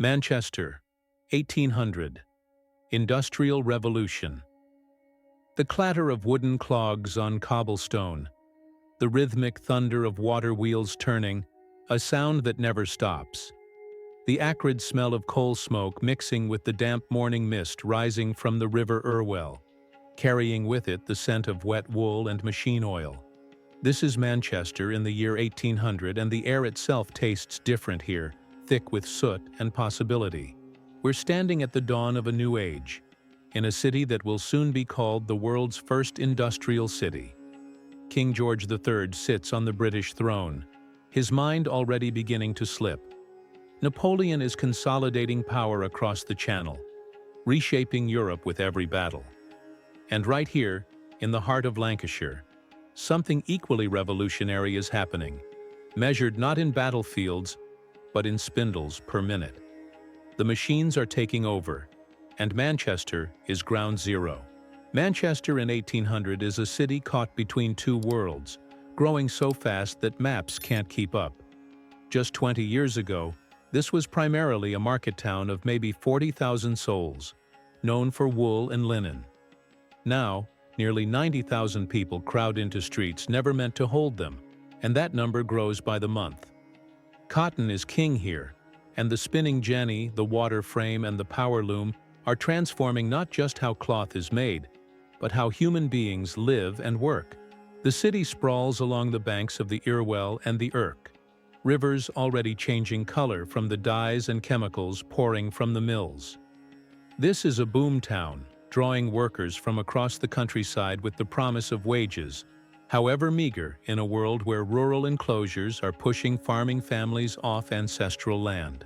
Manchester, 1800. Industrial Revolution. The clatter of wooden clogs on cobblestone, the rhythmic thunder of water wheels turning, a sound that never stops. The acrid smell of coal smoke mixing with the damp morning mist rising from the River Irwell, carrying with it the scent of wet wool and machine oil. This is Manchester in the year 1800, and the air itself tastes different here, thick with soot and possibility. We're standing at the dawn of a new age, in a city that will soon be called the world's first industrial city. King George III sits on the British throne, his mind already beginning to slip. Napoleon is consolidating power across the Channel, reshaping Europe with every battle. And right here, in the heart of Lancashire, something equally revolutionary is happening, measured not in battlefields, but in spindles per minute. The machines are taking over, and Manchester is ground zero. Manchester in 1800 is a city caught between two worlds, growing so fast that maps can't keep up. Just 20 years ago, this was primarily a market town of maybe 40,000 souls, known for wool and linen. Now, nearly 90,000 people crowd into streets never meant to hold them, and that number grows by the month. Cotton is king here, and the spinning jenny, the water frame, and the power loom are transforming not just how cloth is made, but how human beings live and work. The city sprawls along the banks of the Irwell and the Irk, rivers already changing color from the dyes and chemicals pouring from the mills. This is a boom town, drawing workers from across the countryside with the promise of wages, however meager, in a world where rural enclosures are pushing farming families off ancestral land.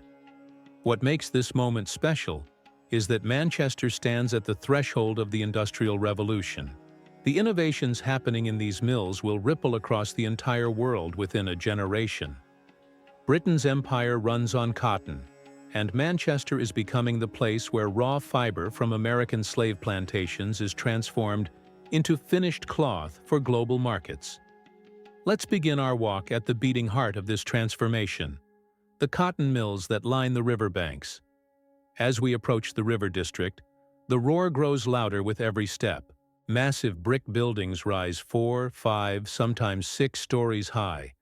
What makes this moment special is that Manchester stands at the threshold of the Industrial Revolution. The innovations happening in these mills will ripple across the entire world within a generation. Britain's empire runs on cotton, and Manchester is becoming the place where raw fiber from American slave plantations is transformed into finished cloth for global markets. Let's begin our walk at the beating heart of this transformation, the cotton mills that line the riverbanks. As we approach the river district, the roar grows louder with every step. Massive brick buildings rise 4, 5, sometimes 6 stories high,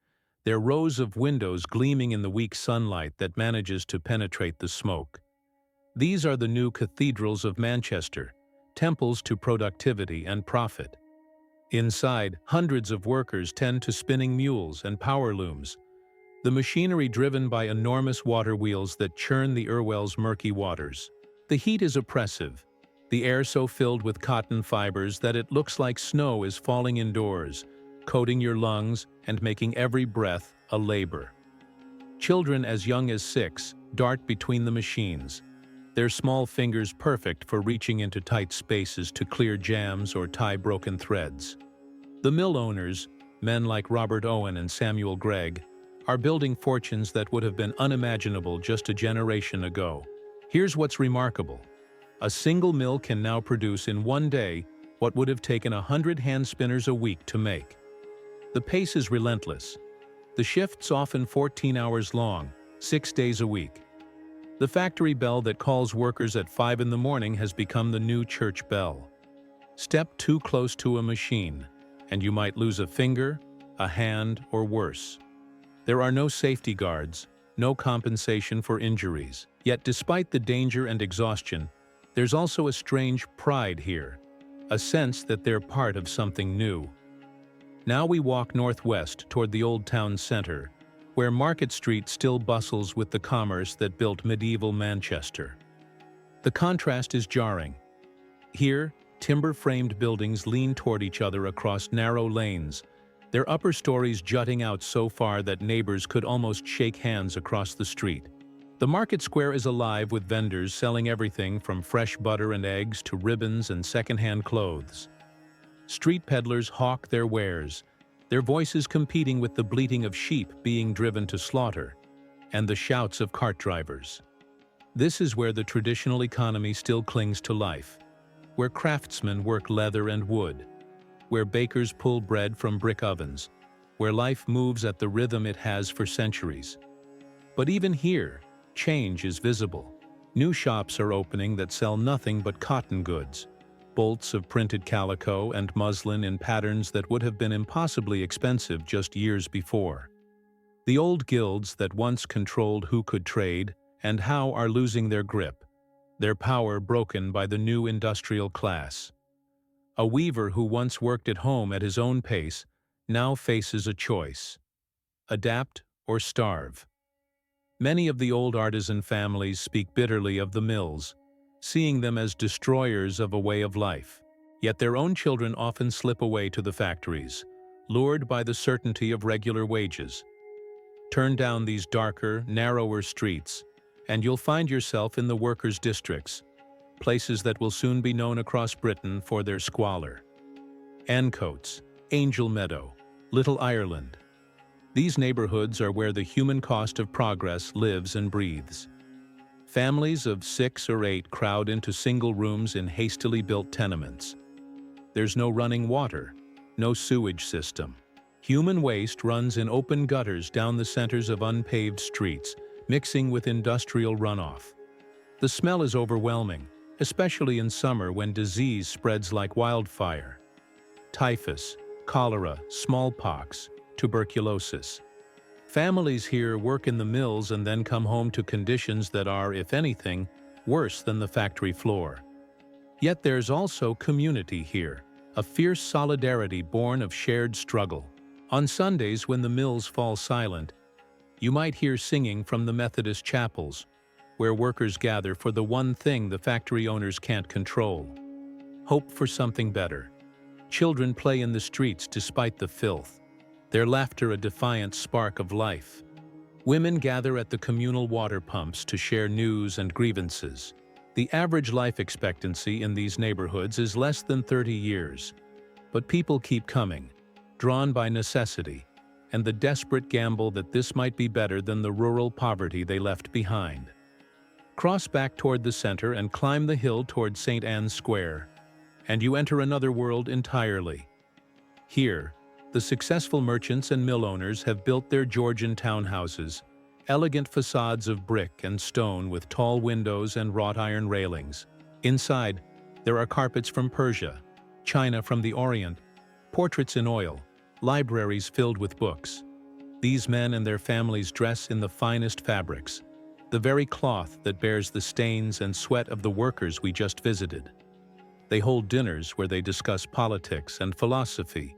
their rows of windows gleaming in the weak sunlight that manages to penetrate the smoke. These are the new cathedrals of Manchester, temples to productivity and profit. Inside, hundreds of workers tend to spinning mules and power looms, the machinery driven by enormous water wheels that churn the Irwell's murky waters. The heat is oppressive, the air so filled with cotton fibers that it looks like snow is falling indoors, coating your lungs and making every breath a labor. Children as young as 6 dart between the machines, their small fingers perfect for reaching into tight spaces to clear jams or tie broken threads. The mill owners, men like Robert Owen and Samuel Gregg, are building fortunes that would have been unimaginable just a generation ago. Here's what's remarkable. A single mill can now produce in one day what would have taken 100 hand spinners a week to make. The pace is relentless. The shifts often 14 hours long, 6 days a week. The factory bell that calls workers at 5 in the morning has become the new church bell. Step too close to a machine, and you might lose a finger, a hand, or worse. There are no safety guards, no compensation for injuries. Yet despite the danger and exhaustion, there's also a strange pride here, a sense that they're part of something new. Now we walk northwest toward the old town center, where Market Street still bustles with the commerce that built medieval Manchester. The contrast is jarring. Here, timber-framed buildings lean toward each other across narrow lanes, their upper stories jutting out so far that neighbors could almost shake hands across the street. The market square is alive with vendors selling everything from fresh butter and eggs to ribbons and second-hand clothes. Street peddlers hawk their wares, their voices competing with the bleating of sheep being driven to slaughter, and the shouts of cart drivers. This is where the traditional economy still clings to life, where craftsmen work leather and wood, where bakers pull bread from brick ovens, where life moves at the rhythm it has for centuries. But even here, change is visible. New shops are opening that sell nothing but cotton goods, bolts of printed calico and muslin in patterns that would have been impossibly expensive just years before. The old guilds that once controlled who could trade and how are losing their grip, their power broken by the new industrial class. A weaver who once worked at home at his own pace now faces a choice: adapt or starve. Many of the old artisan families speak bitterly of the mills, seeing them as destroyers of a way of life. Yet their own children often slip away to the factories, lured by the certainty of regular wages. Turn down these darker, narrower streets, and you'll find yourself in the workers' districts, places that will soon be known across Britain for their squalor. Ancoats, Angel Meadow, Little Ireland. These neighborhoods are where the human cost of progress lives and breathes. Families of 6 or 8 crowd into single rooms in hastily built tenements. There's no running water, no sewage system. Human waste runs in open gutters down the centers of unpaved streets, mixing with industrial runoff. The smell is overwhelming, especially in summer when disease spreads like wildfire. Typhus, cholera, smallpox, tuberculosis. Families here work in the mills and then come home to conditions that are, if anything, worse than the factory floor. Yet there's also community here, a fierce solidarity born of shared struggle. On Sundays, when the mills fall silent, you might hear singing from the Methodist chapels, where workers gather for the one thing the factory owners can't control: hope for something better. Children play in the streets despite the filth, their laughter a defiant spark of life. Women gather at the communal water pumps to share news and grievances. The average life expectancy in these neighborhoods is less than 30 years, but people keep coming, drawn by necessity and the desperate gamble that this might be better than the rural poverty they left behind. Cross back toward the center and climb the hill toward St. Anne's Square, and you enter another world entirely. Here, the successful merchants and mill owners have built their Georgian townhouses, elegant facades of brick and stone with tall windows and wrought iron railings. Inside, there are carpets from Persia, china from the Orient, portraits in oil, libraries filled with books. These men and their families dress in the finest fabrics, the very cloth that bears the stains and sweat of the workers we just visited. They hold dinners where they discuss politics and philosophy,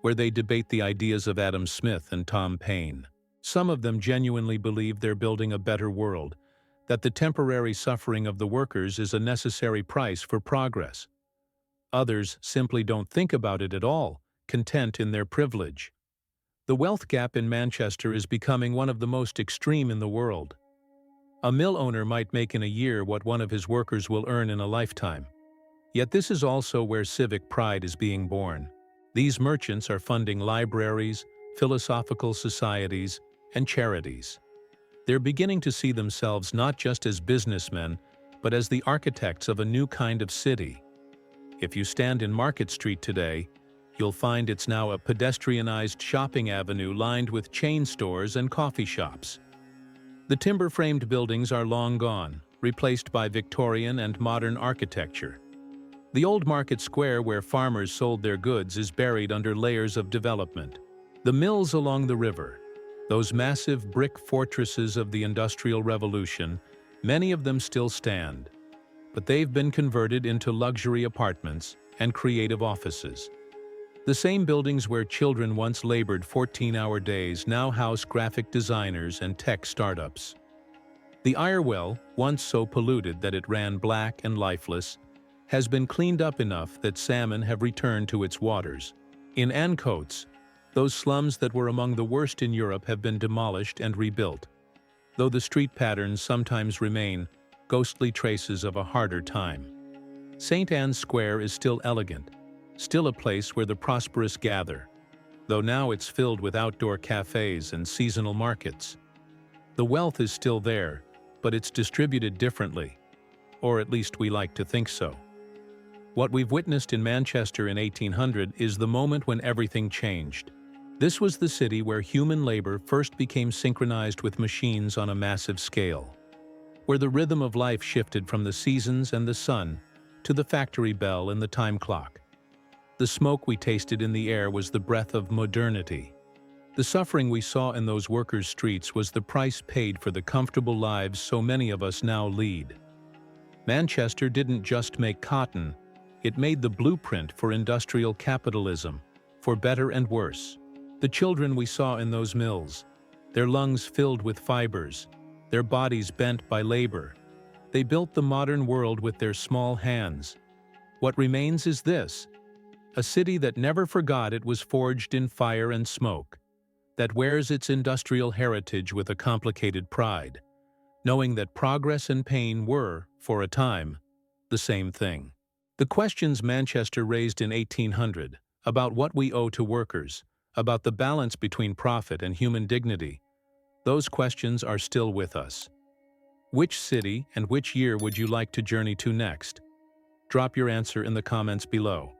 where they debate the ideas of Adam Smith and Tom Paine. Some of them genuinely believe they're building a better world, that the temporary suffering of the workers is a necessary price for progress. Others simply don't think about it at all, content in their privilege. The wealth gap in Manchester is becoming one of the most extreme in the world. A mill owner might make in a year what one of his workers will earn in a lifetime. Yet this is also where civic pride is being born. These merchants are funding libraries, philosophical societies, and charities. They're beginning to see themselves not just as businessmen, but as the architects of a new kind of city. If you stand in Market Street today, you'll find it's now a pedestrianized shopping avenue lined with chain stores and coffee shops. The timber-framed buildings are long gone, replaced by Victorian and modern architecture. The old market square where farmers sold their goods is buried under layers of development. The mills along the river, those massive brick fortresses of the Industrial Revolution, many of them still stand, but they've been converted into luxury apartments and creative offices. The same buildings where children once labored 14-hour days now house graphic designers and tech startups. The Irewell, once so polluted that it ran black and lifeless, has been cleaned up enough that salmon have returned to its waters. In Ancoats, those slums that were among the worst in Europe have been demolished and rebuilt, though the street patterns sometimes remain ghostly traces of a harder time. St. Anne's Square is still elegant, still a place where the prosperous gather, though now it's filled with outdoor cafes and seasonal markets. The wealth is still there, but it's distributed differently, or at least we like to think so. What we've witnessed in Manchester in 1800 is the moment when everything changed. This was the city where human labor first became synchronized with machines on a massive scale. where the rhythm of life shifted from the seasons and the sun to the factory bell and the time clock. The smoke we tasted in the air was the breath of modernity. The suffering we saw in those workers' streets was the price paid for the comfortable lives so many of us now lead. Manchester didn't just make cotton, it made the blueprint for industrial capitalism, for better and worse. The children we saw in those mills, their lungs filled with fibers, their bodies bent by labor. They built the modern world with their small hands. What remains is this: a city that never forgot it was forged in fire and smoke, that wears its industrial heritage with a complicated pride, knowing that progress and pain were, for a time, the same thing. The questions Manchester raised in 1800, about what we owe to workers, about the balance between profit and human dignity, those questions are still with us. Which city and which year would you like to journey to next? Drop your answer in the comments below.